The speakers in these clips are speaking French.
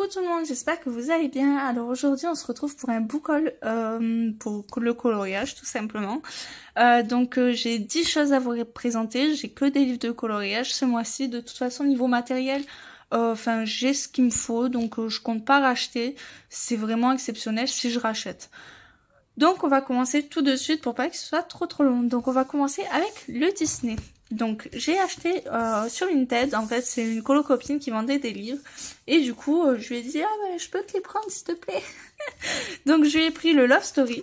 Coucou tout le monde, j'espère que vous allez bien. Alors aujourd'hui on se retrouve pour un book haul pour le coloriage tout simplement. J'ai 10 choses à vous présenter, j'ai que des livres de coloriage ce mois-ci. De toute façon niveau matériel, j'ai ce qu'il me faut, donc je compte pas racheter. C'est vraiment exceptionnel si je rachète. Donc on va commencer tout de suite pour pas que ce soit trop long. Donc on va commencer avec le Disney. Donc j'ai acheté sur Vinted, en fait c'est une colo-copine qui vendait des livres. Et du coup je lui ai dit je peux te les prendre s'il te plaît. Donc je lui ai pris le Love Story.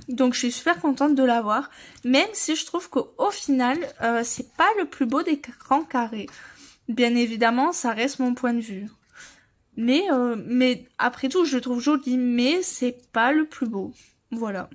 Donc je suis super contente de l'avoir. Même si je trouve qu'au final c'est pas le plus beau des grands carrés. Bien évidemment ça reste mon point de vue. Mais après tout je le trouve joli, mais c'est pas le plus beau. Voilà.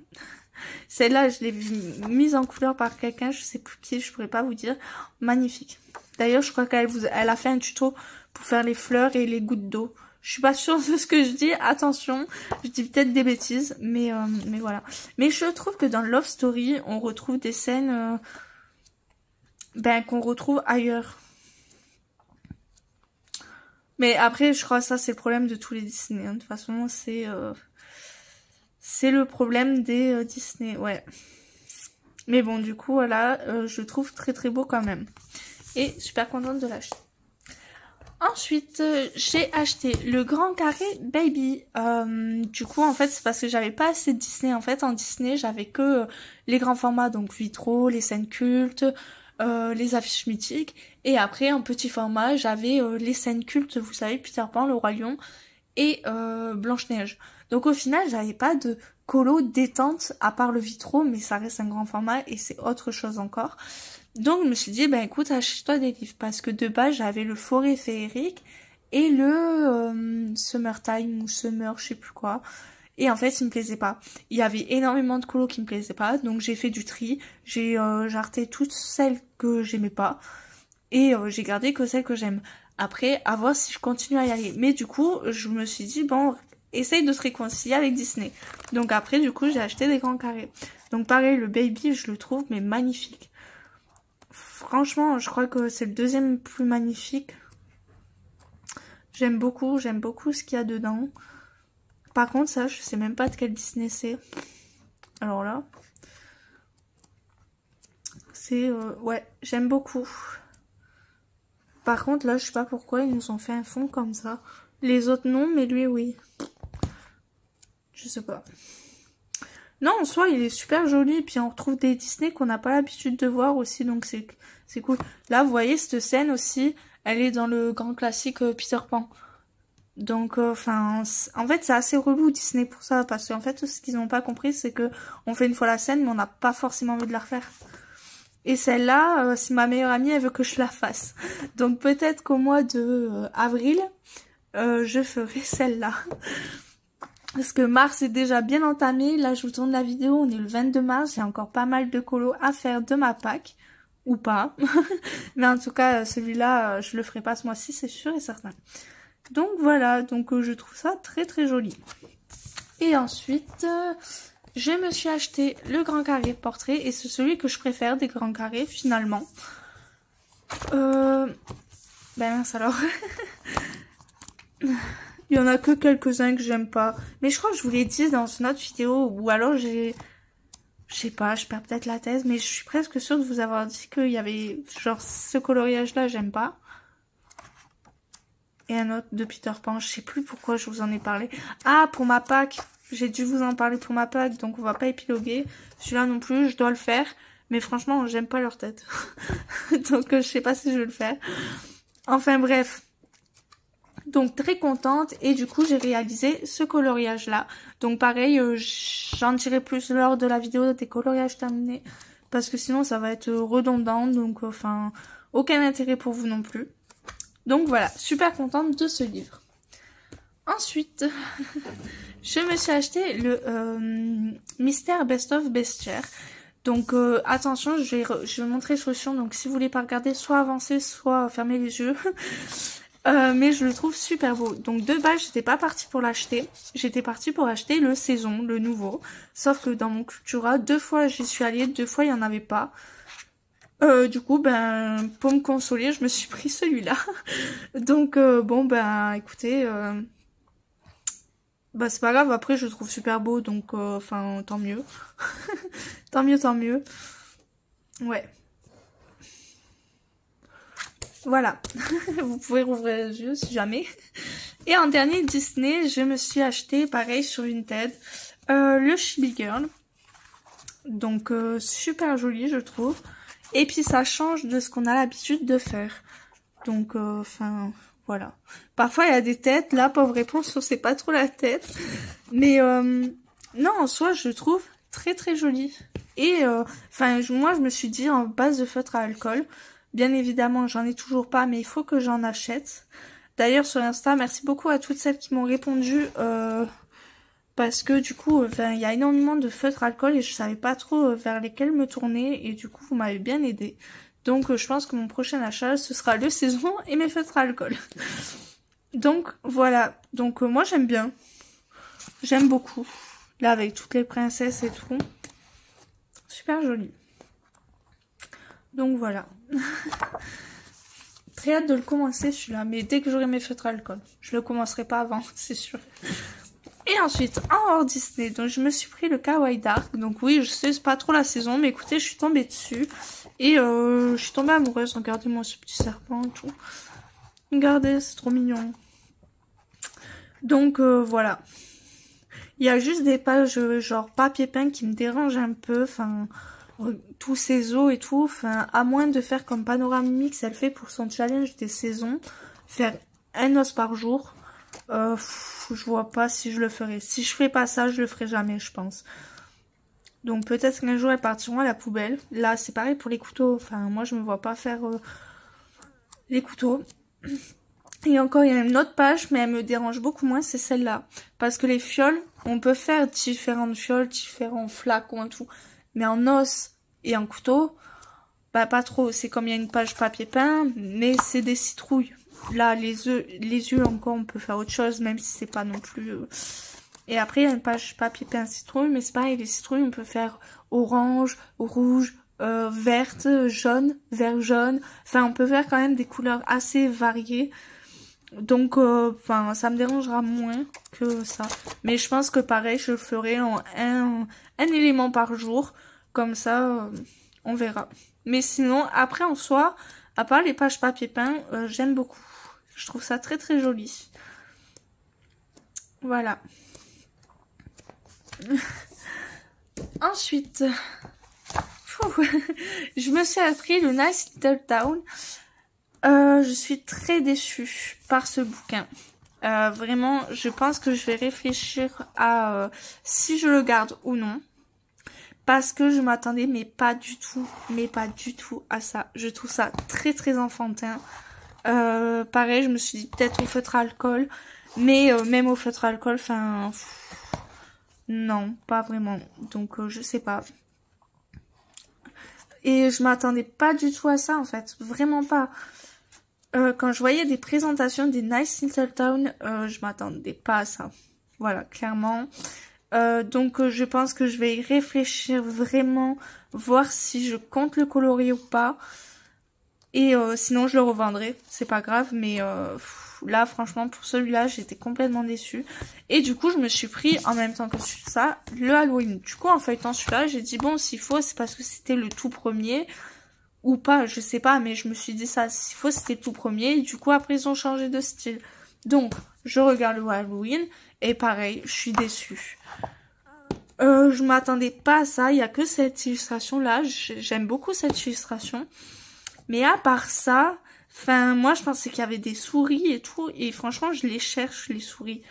Celle-là, je l'ai mise en couleur par quelqu'un, je sais plus qui, je pourrais pas vous dire. Magnifique. D'ailleurs, je crois qu'elle a fait un tuto pour faire les fleurs et les gouttes d'eau. Je suis pas sûre de ce que je dis, attention, je dis peut-être des bêtises, mais voilà. Mais je trouve que dans Love Story, on retrouve des scènes qu'on retrouve ailleurs. Mais après, je crois que ça, c'est le problème de tous les Disney. Hein. De toute façon, c'est le problème des Disney, ouais. Mais bon, du coup, voilà, je le trouve très beau quand même. Et super contente de l'acheter. Ensuite, j'ai acheté le Grand Carré Baby. Du coup, en fait, c'est parce que j'avais pas assez de Disney. En fait, en Disney, j'avais que les grands formats, donc vitraux, les scènes cultes, les affiches mythiques. Et après, en petit format, j'avais les scènes cultes, vous savez, Peter Pan, le Roi Lion et Blanche-Neige. Donc au final, j'avais pas de colo détente à part le vitraux, mais ça reste un grand format et c'est autre chose encore. Donc je me suis dit, écoute, achète-toi des livres, parce que de base, j'avais le Forêt Féerique et le Summertime ou Summer, je sais plus quoi. Et en fait, il me plaisait pas. Il y avait énormément de colos qui me plaisaient pas, donc j'ai fait du tri. J'ai jarté toutes celles que j'aimais pas et j'ai gardé que celles que j'aime. Après, à voir si je continue à y aller. Mais du coup, je me suis dit, bon, essaye de te réconcilier avec Disney. Donc après, du coup, j'ai acheté des grands carrés. Donc pareil, le Baby, je le trouve, mais magnifique. Franchement, je crois que c'est le deuxième plus magnifique. J'aime beaucoup ce qu'il y a dedans. Par contre, ça, je sais même pas de quel Disney c'est. Alors là, c'est... ouais, j'aime beaucoup. Par contre, là, je sais pas pourquoi ils nous ont fait un fond comme ça. Les autres, non, mais lui, oui. Je sais pas. Non, en soi, il est super joli. Et puis, on retrouve des Disney qu'on n'a pas l'habitude de voir aussi. Donc, c'est cool. Là, vous voyez, cette scène aussi, elle est dans le grand classique Peter Pan. Donc, en fait, c'est assez relou Disney pour ça. Parce qu'en fait, ce qu'ils n'ont pas compris, c'est que on fait une fois la scène, mais on n'a pas forcément envie de la refaire. Et celle-là, c'est ma meilleure amie, elle veut que je la fasse. Donc peut-être qu'au mois de avril, je ferai celle-là. Parce que mars est déjà bien entamé. Là, je vous tourne la vidéo, on est le 22 mars. J'ai encore pas mal de colos à faire de ma Pâques. Ou pas. Mais en tout cas, celui-là, je le ferai pas ce mois-ci, c'est sûr et certain. Donc voilà, donc je trouve ça très joli. Et ensuite... je me suis acheté le Grand Carré Portrait et c'est celui que je préfère des grands carrés finalement. Mince alors. Il y en a que quelques-uns que j'aime pas. Mais je crois que je vous l'ai dit dans une autre vidéo ou alors je sais pas, je perds peut-être la tête, mais je suis presque sûre de vous avoir dit qu'il y avait genre ce coloriage là, j'aime pas. Et un autre de Peter Pan, je sais plus pourquoi je vous en ai parlé. Ah, pour ma Pâques. J'ai dû vous en parler pour ma Pâques, donc on va pas épiloguer. Celui-là non plus, je dois le faire. Mais franchement, j'aime pas leur tête. Donc je sais pas si je vais le faire. Enfin bref. Donc très contente. Et du coup, j'ai réalisé ce coloriage-là. Donc pareil, j'en dirai plus lors de la vidéo des coloriages terminés. Parce que sinon, ça va être redondant. Donc aucun intérêt pour vous non plus. Donc voilà, super contente de ce livre. Ensuite... je me suis acheté le Mystère Best of Bestiaire. Donc attention, je vais montrer les solutions. Donc si vous voulez pas regarder, soit avancer, soit fermer les yeux. Mais je le trouve super beau. Donc de base, j'étais pas partie pour l'acheter. J'étais partie pour acheter le saison, le nouveau. Sauf que dans mon Cultura, 2 fois j'y suis allée, 2 fois il y en avait pas. Du coup, pour me consoler, je me suis pris celui-là. Donc bon, écoutez... Bah c'est pas grave, après je le trouve super beau, donc enfin tant mieux. Tant mieux, tant mieux. Ouais. Voilà. Vous pouvez rouvrir les yeux si jamais. Et en dernier Disney, je me suis acheté, pareil sur Vinted, le Chibi Girl. Donc super joli je trouve. Et puis ça change de ce qu'on a l'habitude de faire. Donc enfin voilà. Parfois il y a des têtes, là pauvre réponse, on sait pas trop la tête. Mais non, en soi je le trouve très très joli. Et enfin moi je me suis dit en base de feutre à alcool. Bien évidemment j'en ai toujours pas, mais il faut que j'en achète. D'ailleurs sur Insta, merci beaucoup à toutes celles qui m'ont répondu. Parce que du coup, il y a énormément de feutres alcool et je savais pas trop vers lesquels me tourner. Et du coup, vous m'avez bien aidé. Donc je pense que mon prochain achat, ce sera le saison et mes feutres alcool. Donc voilà. Donc moi j'aime bien. J'aime beaucoup. Là avec toutes les princesses et tout. Super joli. Donc voilà. Très hâte de le commencer celui-là. Mais dès que j'aurai mes feutres alcool. Je le commencerai pas avant, c'est sûr. Et ensuite, en hors Disney, donc je me suis pris le Kawaii Dark. Donc oui, je sais, c'est pas trop la saison, mais écoutez, je suis tombée dessus. Et je suis tombée amoureuse. Regardez-moi ce petit serpent et tout. Regardez, c'est trop mignon. Donc voilà. Il y a juste des pages genre papier peint qui me dérangent un peu. Enfin, tous ces os et tout. Enfin, à moins de faire comme Panoramix, elle fait pour son challenge des saisons. Faire un os par jour. Je vois pas si je le ferai. Si je fais pas ça, je le ferai jamais, je pense. Donc peut-être qu'un jour elles partiront à la poubelle. Là, c'est pareil pour les couteaux. Enfin, moi, je me vois pas faire les couteaux. Et encore, il y a une autre page, mais elle me dérange beaucoup moins, c'est celle-là. Parce que les fioles, on peut faire différentes fioles, différents flacons et tout. Mais en os et en couteau, bah pas trop. C'est comme il y a une page papier peint, mais c'est des citrouilles. Là, les yeux encore, on peut faire autre chose, même si c'est pas non plus... Et après, il y a une page papier peint citrouille, mais c'est pareil, les citrouilles, on peut faire orange, rouge, verte, jaune, vert jaune. Enfin, on peut faire quand même des couleurs assez variées. Donc, enfin, ça me dérangera moins que ça. Mais je pense que pareil, je le ferai en un élément par jour. Comme ça, on verra. Mais sinon, après, en soi, à part les pages papier peint, j'aime beaucoup. Je trouve ça très très joli. Voilà. Ensuite, je me suis appris le Nice Little Town. Je suis très déçue par ce bouquin. Vraiment, je pense que je vais réfléchir à si je le garde ou non. Parce que je m'attendais, mais pas du tout à ça. Je trouve ça très très enfantin. Pareil, je me suis dit peut-être au feutre à alcool. Mais même au feutre à alcool, enfin... non, pas vraiment. Donc, je sais pas. Et je m'attendais pas du tout à ça, en fait. Vraiment pas. Quand je voyais des présentations des Nice Little Town, je m'attendais pas à ça. Voilà, clairement. Donc je pense que je vais y réfléchir vraiment, voir si je compte le colorier ou pas. Et sinon je le revendrai, c'est pas grave, mais là franchement pour celui-là j'étais complètement déçue. Et du coup je me suis pris en même temps que ça, le Halloween. Du coup en feuilletant celui-là j'ai dit bon s'il faut c'est parce que c'était le tout premier. Ou pas, je sais pas, mais je me suis dit ça, s'il faut c'était le tout premier. Et du coup après ils ont changé de style. Donc je regarde le Halloween et pareil, je suis déçue. Je m'attendais pas à ça, il y a que cette illustration là, j'aime beaucoup cette illustration. Mais à part ça, enfin moi je pensais qu'il y avait des souris et tout, et franchement je les cherche les souris.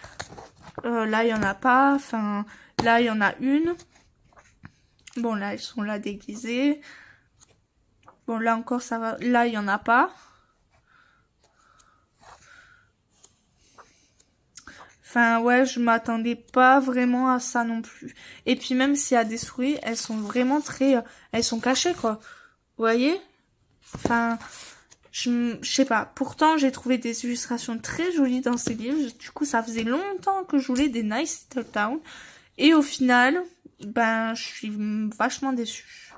Là il y en a pas, enfin là il y en a une. Bon là elles sont là déguisées. Bon là encore ça va, là il y en a pas. Enfin ouais, je m'attendais pas vraiment à ça non plus. Et puis même s'il y a des souris, elles sont vraiment très... elles sont cachées quoi. Vous voyez? Enfin, je sais pas. Pourtant j'ai trouvé des illustrations très jolies dans ces livres. Du coup ça faisait longtemps que je voulais des Nice Little Town. Et au final, ben je suis vachement déçue.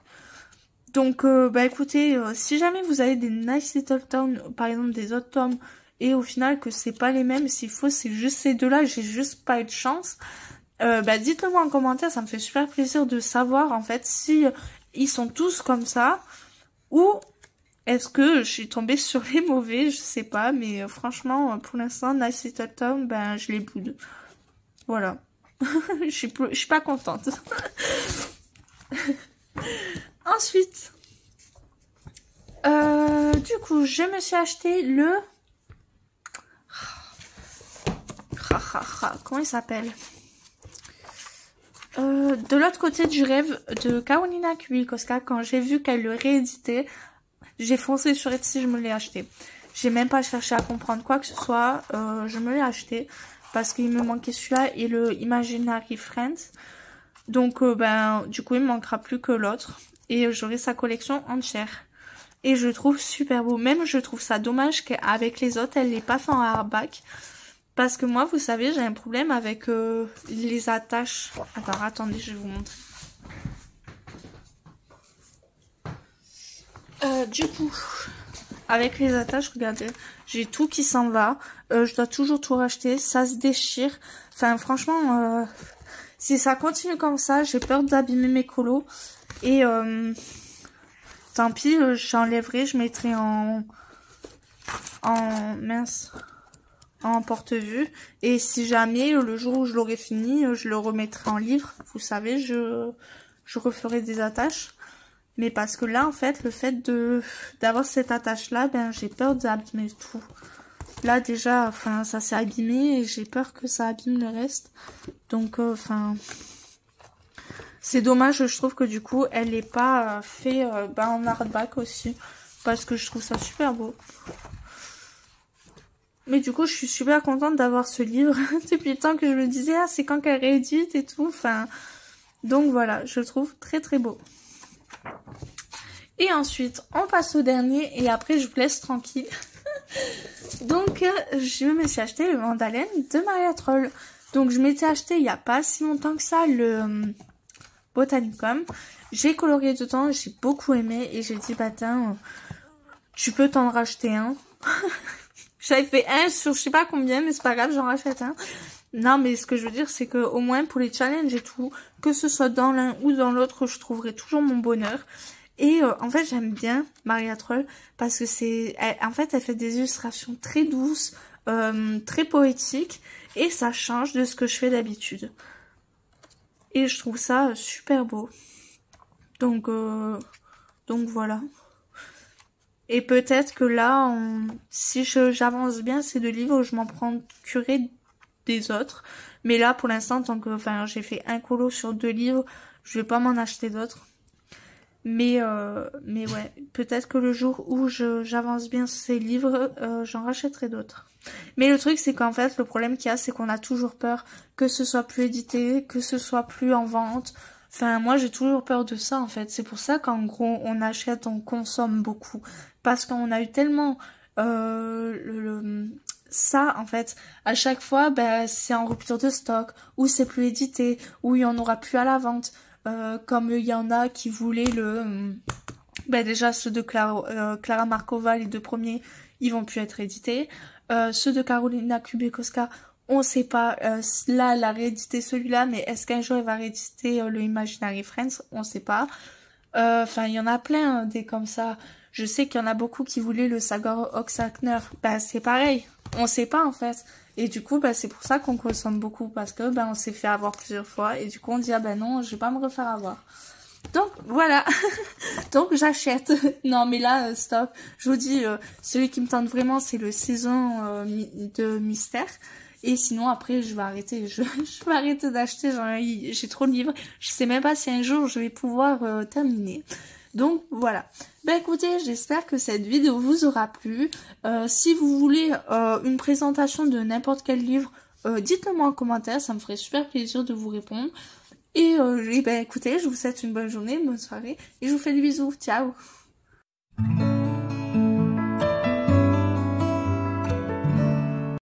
Donc bah écoutez, si jamais vous avez des Nice Little Town, par exemple des autres tomes, et au final que c'est pas les mêmes, s'il faut c'est juste ces deux-là, j'ai juste pas eu de chance, dites-le moi en commentaire, ça me fait super plaisir de savoir en fait si ils sont tous comme ça, ou est-ce que je suis tombée sur les mauvais, je sais pas, mais franchement, pour l'instant, Nice Little Town, je les boude. Voilà. Je suis pas contente. Ensuite, du coup, je me suis acheté le... Comment il s'appelle? De l'autre côté du rêve de Karolina Kubikowska. Quand j'ai vu qu'elle le rééditait, j'ai foncé sur Etsy, je me l'ai acheté. J'ai même pas cherché à comprendre quoi que ce soit, je me l'ai acheté parce qu'il me manquait celui-là et le Imaginary Friends. Donc du coup il me manquera plus que l'autre et j'aurai sa collection entière. Et je trouve super beau. Même je trouve ça dommage qu'avec les autres elle l'ait pas fait en hardback. Parce que moi vous savez j'ai un problème avec les attaches. Alors attendez je vais vous montrer. Du coup, avec les attaches, regardez, j'ai tout qui s'en va. Je dois toujours tout racheter, ça se déchire. Enfin, franchement, si ça continue comme ça, j'ai peur d'abîmer mes colos. Et tant pis, j'enlèverai, je mettrai en porte-vue. Et si jamais, le jour où je l'aurai fini, je le remettrai en livre. Vous savez, je referai des attaches. Mais parce que là, en fait, le fait d'avoir cette attache-là, j'ai peur d'abîmer tout. Là, déjà, enfin, ça s'est abîmé et j'ai peur que ça abîme le reste. Donc, enfin, c'est dommage, je trouve que du coup, elle n'est pas fait en hardback aussi. Parce que je trouve ça super beau. Mais du coup, je suis super contente d'avoir ce livre. Depuis le temps que je me disais, ah, c'est quand qu'elle réédite et tout. Enfin, donc voilà, je le trouve très très beau. Et ensuite, on passe au dernier et après je vous laisse tranquille. Donc, je me suis acheté le Mandalène de Maria Troll. Donc, je m'étais acheté il n'y a pas si longtemps que ça le Botanicum. J'ai colorié dedans, j'ai beaucoup aimé et j'ai dit, tiens, tu peux t'en racheter un. J'avais fait un sur je sais pas combien, mais c'est pas grave, j'en rachète un. Non, mais ce que je veux dire, c'est que au moins pour les challenges et tout, que ce soit dans l'un ou dans l'autre, je trouverai toujours mon bonheur. Et en fait, j'aime bien Maria Troll parce que en fait, elle fait des illustrations très douces, très poétiques, et ça change de ce que je fais d'habitude. Et je trouve ça super beau. Donc voilà. Et peut-être que là, si j'avance bien, c'est deux livres où je m'en procurerai des autres. Mais là, pour l'instant, tant que j'ai fait un colo sur 2 livres, je vais pas m'en acheter d'autres. Mais ouais, peut-être que le jour où j'avance bien ces livres, j'en rachèterai d'autres. Mais le truc, c'est qu'en fait, le problème qu'il y a, c'est qu'on a toujours peur que ce soit plus édité, que ce soit plus en vente. Enfin, moi, j'ai toujours peur de ça, en fait. C'est pour ça qu'en gros, on achète, on consomme beaucoup. Parce qu'on a eu tellement ça, en fait. À chaque fois, c'est en rupture de stock, ou c'est plus édité, ou il y en aura plus à la vente. Comme il y en a qui voulaient déjà ceux de Clara Markova, les 2 premiers, ils vont plus être édités. Ceux de Karolina Kubikowska, on sait pas. Là, elle a réédité celui-là, mais est-ce qu'un jour elle va rééditer le Imaginary Friends? On sait pas. Enfin, il y en a plein des comme ça. Je sais qu'il y en a beaucoup qui voulaient le Saga Oxackner. C'est pareil. On sait pas en fait. Et du coup, c'est pour ça qu'on consomme beaucoup. Parce que on s'est fait avoir plusieurs fois. Et du coup, on dit, non, je vais pas me refaire avoir. Donc, voilà. Donc, j'achète. Non, mais là, stop. Je vous dis, celui qui me tente vraiment, c'est le saison de mystère. Et sinon, après, je vais arrêter. Je vais arrêter d'acheter. J'ai trop de livres. Je sais même pas si un jour, je vais pouvoir terminer. Donc voilà. Écoutez, j'espère que cette vidéo vous aura plu. Si vous voulez une présentation de n'importe quel livre, dites-le moi en commentaire, ça me ferait super plaisir de vous répondre. Et écoutez, je vous souhaite une bonne journée, une bonne soirée, et je vous fais des bisous. Ciao!